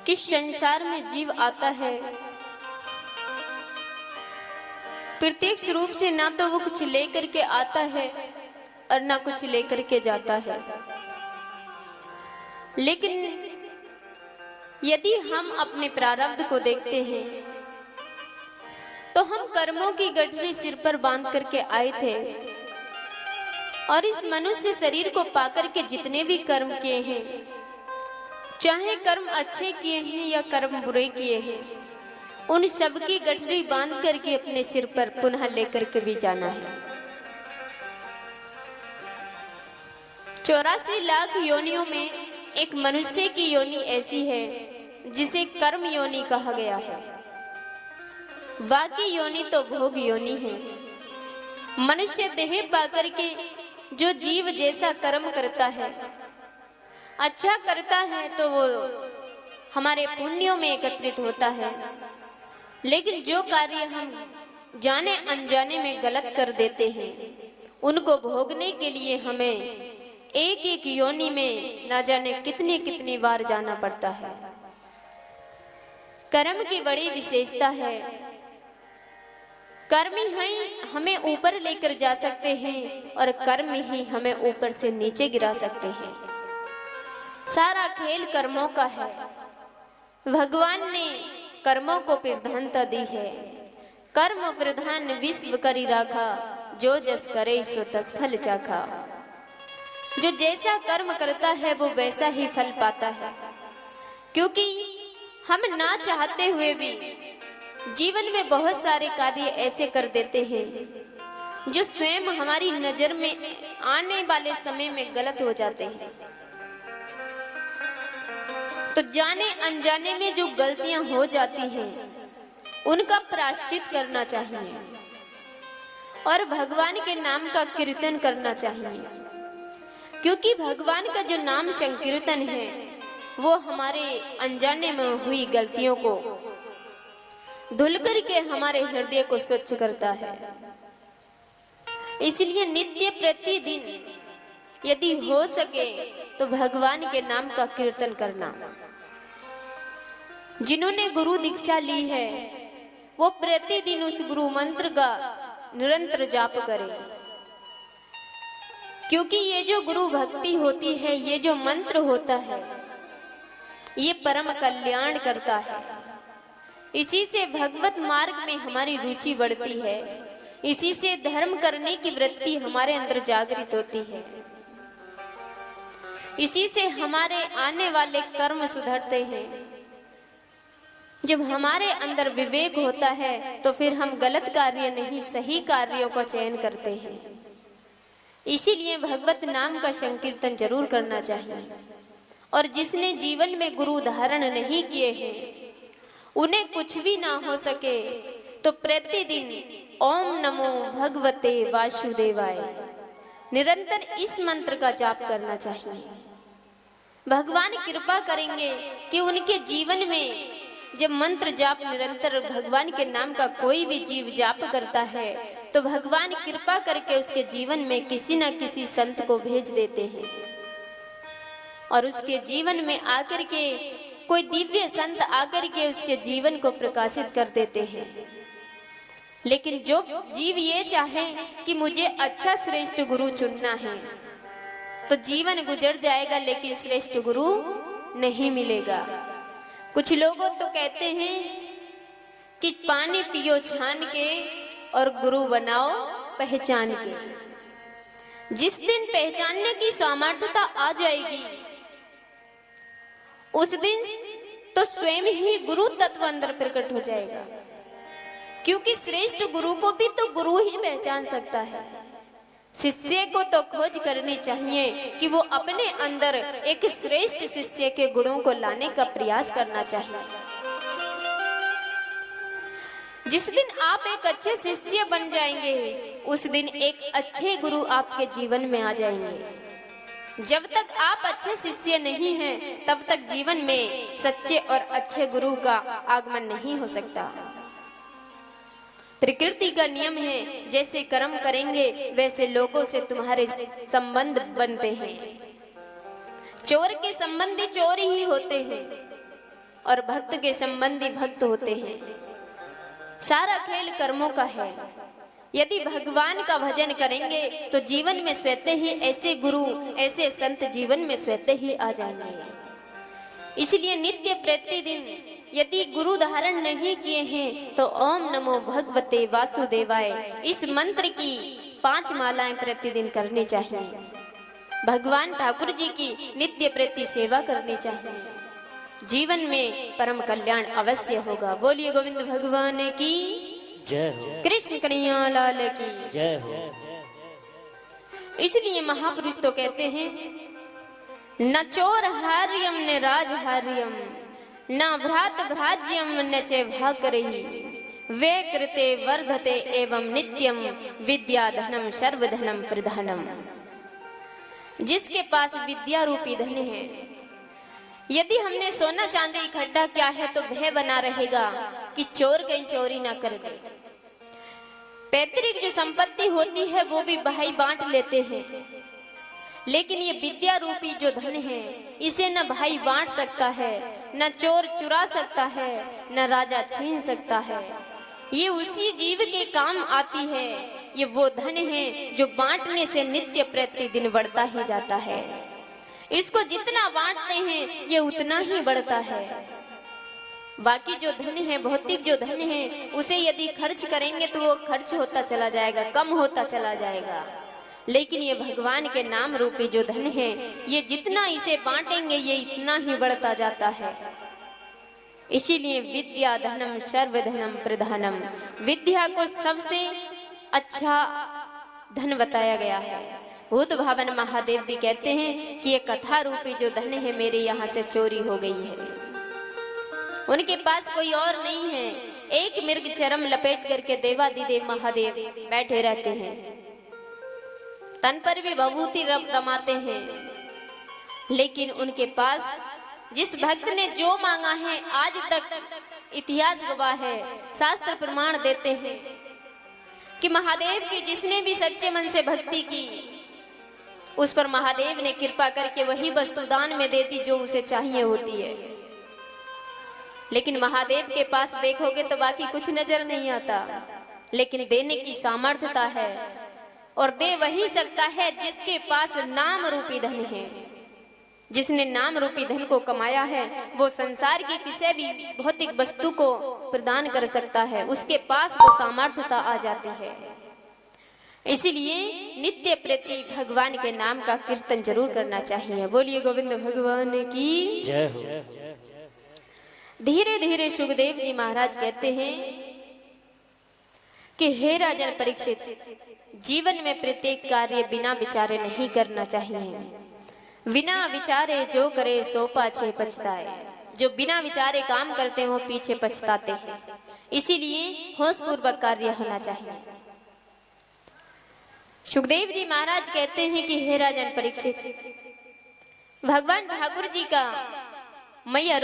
कि संसार में जीव आता है, प्रत्यक्ष रूप से ना तो वो कुछ लेकर के आता है और ना कुछ लेकर के जाता है। लेकिन यदि हम अपने प्रारब्ध को देखते हैं तो हम कर्मों की गठरी सिर पर बांध करके आए थे और इस मनुष्य शरीर को पाकर के जितने भी कर्म किए हैं, चाहे कर्म अच्छे किए हैं या कर्म बुरे किए हैं, उन सब की गठरी बांध करके अपने सिर पर पुनः लेकर के भी जाना है। 84 लाख योनियों में एक मनुष्य की योनि ऐसी है जिसे कर्म योनि कहा गया है। बाकी योनि तो भोग योनि है। मनुष्य देह पाकर के जो जीव जैसा कर्म करता है, अच्छा करता है तो वो हमारे पुण्यों में एकत्रित होता है। लेकिन जो कार्य हम जाने अनजाने में गलत कर देते हैं, उनको भोगने के लिए हमें एक एक योनि में ना जाने कितनी कितनी बार जाना पड़ता है। कर्म की बड़ी विशेषता है। कर्म ही हमें ऊपर लेकर जा सकते हैं और कर्म ही हमें ऊपर से नीचे गिरा सकते हैं। सारा खेल कर्मों का है। भगवान ने कर्मों को प्रधानता दी है। कर्म प्रधान विश्व करी राखा, जो जस करे सो तस फल चाखा। जो जैसा कर्म करता है वो वैसा ही फल पाता है, क्योंकि हम ना चाहते हुए भी जीवन में बहुत सारे कार्य ऐसे कर देते हैं जो स्वयं हमारी नजर में आने वाले समय में गलत हो जाते हैं। तो जाने अनजाने में जो गलतियां हो जाती हैं, उनका प्रायश्चित करना चाहिए और भगवान के नाम का कीर्तन करना चाहिए, क्योंकि भगवान का जो नाम संकीर्तन है वो हमारे अनजाने में हुई गलतियों को धुल करके हमारे हृदय को स्वच्छ करता है। इसलिए नित्य प्रतिदिन यदि हो सके तो भगवान के नाम का कीर्तन करना। जिन्होंने गुरु दीक्षा ली है वो प्रतिदिन उस गुरु मंत्र का निरंतर जाप करें, क्योंकि ये जो गुरु भक्ति होती है, ये जो मंत्र होता है, ये परम कल्याण करता है। इसी से भगवत मार्ग में हमारी रुचि बढ़ती है। इसी से धर्म करने की वृत्ति हमारे अंदर जागृत होती है। इसी से हमारे आने वाले कर्म सुधरते हैं। जब हमारे अंदर विवेक होता है तो फिर हम गलत कार्य नहीं, सही कार्यों का चयन करते हैं। इसीलिए भगवत नाम का संकीर्तन जरूर करना चाहिए। और जिसने जीवन में गुरु धारण नहीं किए हैं, उन्हें कुछ भी ना हो सके तो प्रतिदिन ओम नमो भगवते वासुदेवाय निरंतर इस मंत्र का जाप करना चाहिए। भगवान कृपा करेंगे कि उनके जीवन में जब मंत्र जाप निरंतर भगवान के नाम का कोई भी जीव जाप करता है तो भगवान कृपा करके उसके जीवन में किसी न किसी संत को भेज देते हैं और उसके जीवन में आकर के कोई दिव्य संत आकर के उसके जीवन को प्रकाशित कर देते हैं। लेकिन जो जीव ये चाहे कि मुझे अच्छा श्रेष्ठ गुरु चुनना है तो जीवन गुजर जाएगा, लेकिन श्रेष्ठ गुरु नहीं मिलेगा। कुछ लोग तो कहते हैं कि पानी पियो छान के और गुरु बनाओ पहचान के। जिस दिन पहचानने की सामर्थ्यता आ जाएगी, उस दिन तो स्वयं ही गुरु तत्व अंदर प्रकट हो जाएगा, क्योंकि श्रेष्ठ गुरु को भी तो गुरु ही पहचान सकता है। शिष्य को तो खोज करनी चाहिए कि वो अपने अंदर एक श्रेष्ठ शिष्य के गुणों को लाने का प्रयास करना चाहिए। जिस दिन आप एक अच्छे शिष्य बन जाएंगे, उस दिन एक अच्छे गुरु आपके जीवन में आ जाएंगे। जब तक आप अच्छे शिष्य नहीं हैं, तब तक जीवन में सच्चे और अच्छे गुरु का आगमन नहीं हो सकता। प्रकृति का नियम है, जैसे कर्म करेंगे वैसे लोगों से तुम्हारे संबंध बनते हैं। चोर के संबंधी चोर ही होते हैं और भक्त के संबंधी भक्त होते हैं। सारा खेल कर्मों का है। यदि भगवान का भजन करेंगे तो जीवन में स्वतः ही ऐसे गुरु, ऐसे संत जीवन में स्वतः ही आ जाएंगे। इसलिए नित्य प्रतिदिन यदि गुरु धारण नहीं किए हैं तो ओम नमो भगवते वासुदेवाय इस मंत्र की 5 मालाएं प्रतिदिन करनी चाहिए। भगवान ठाकुर जी की नित्य प्रति सेवा करनी चाहिए। जीवन में परम कल्याण अवश्य होगा। बोलिए गोविंद भगवान की जय हो, कृष्ण कन्हैया लाल की जय हो। इसलिए महापुरुष तो कहते हैं न चोर हार्यम न राज हार्यम न भ्रात भ्राज्यम न चे भाकरहि वे कृते वर्धते एवं नित्यम विद्या धनम सर्वधनम प्रधानम। जिसके पास विद्या रूपी धन है, यदि हमने सोना चांदी इकट्ठा किया है तो भय बना रहेगा कि चोर कहीं चोरी ना कर ले। पैतृक जो संपत्ति होती है वो भी भाई बांट लेते हैं, लेकिन ये विद्या रूपी जो धन है इसे न भाई बांट सकता है, न चोर चुरा सकता है, न राजा छीन सकता है। ये उसी जीव के काम आती है। ये वो धन है जो बांटने से नित्य प्रतिदिन बढ़ता ही जाता है। इसको जितना बांटते हैं ये उतना ही बढ़ता है। बाकी जो धन है, भौतिक जो धन है, उसे यदि खर्च करेंगे तो वो खर्च होता चला जाएगा, कम होता चला जाएगा। लेकिन ये भगवान के नाम रूपी जो धन है, ये जितना इसे बांटेंगे ये इतना ही बढ़ता जाता है। इसीलिए विद्या धनम सर्वधनम प्रधानम, विद्या को सबसे अच्छा धन बताया गया है। भूत भावन महादेव भी कहते हैं कि ये कथा रूपी जो धन है मेरे यहाँ से चोरी हो गई है। उनके पास कोई और नहीं है। एक मृग चरम लपेट करके देवादिदेव महादेव बैठे रहते हैं, तन पर भी भभूति रमाते हैं, लेकिन उनके पास जिस भक्त ने जो मांगा है आज तक इतिहास गवाह है, शास्त्र प्रमाण देते हैं कि महादेव की जिसने भी सच्चे मन से भक्ति की उस पर महादेव ने कृपा करके वही वस्तु दान में देती जो उसे चाहिए होती है। लेकिन महादेव के पास देखोगे तो बाकी कुछ नजर नहीं आता, लेकिन देने की सामर्थ्यता है और दे वही सकता है जिसके पास नाम रूपी धन है। जिसने नाम रूपी धन को कमाया है वो संसार की किसी भी भौतिक वस्तु को प्रदान कर सकता है, उसके पास वो सामर्थ्यता आ जाती है। इसीलिए नित्य प्रति भगवान के नाम का कीर्तन जरूर करना चाहिए। बोलिए गोविंद भगवान की जय हो। धीरे धीरे सुखदेव जी महाराज कहते हैं कि हे राजन परीक्षित, जीवन में प्रत्येक कार्य बिना विचारे नहीं करना चाहिए। बिना विचारे जो करे सो पाछे पछताए। जो बिना विचारे काम करते हो पीछे पछताते हैं। इसीलिए होशपूर्वक कार्य होना चाहिए। सुखदेव जी महाराज कहते हैं कि हे राजन परीक्षित, भगवान ठाकुर जी का मैया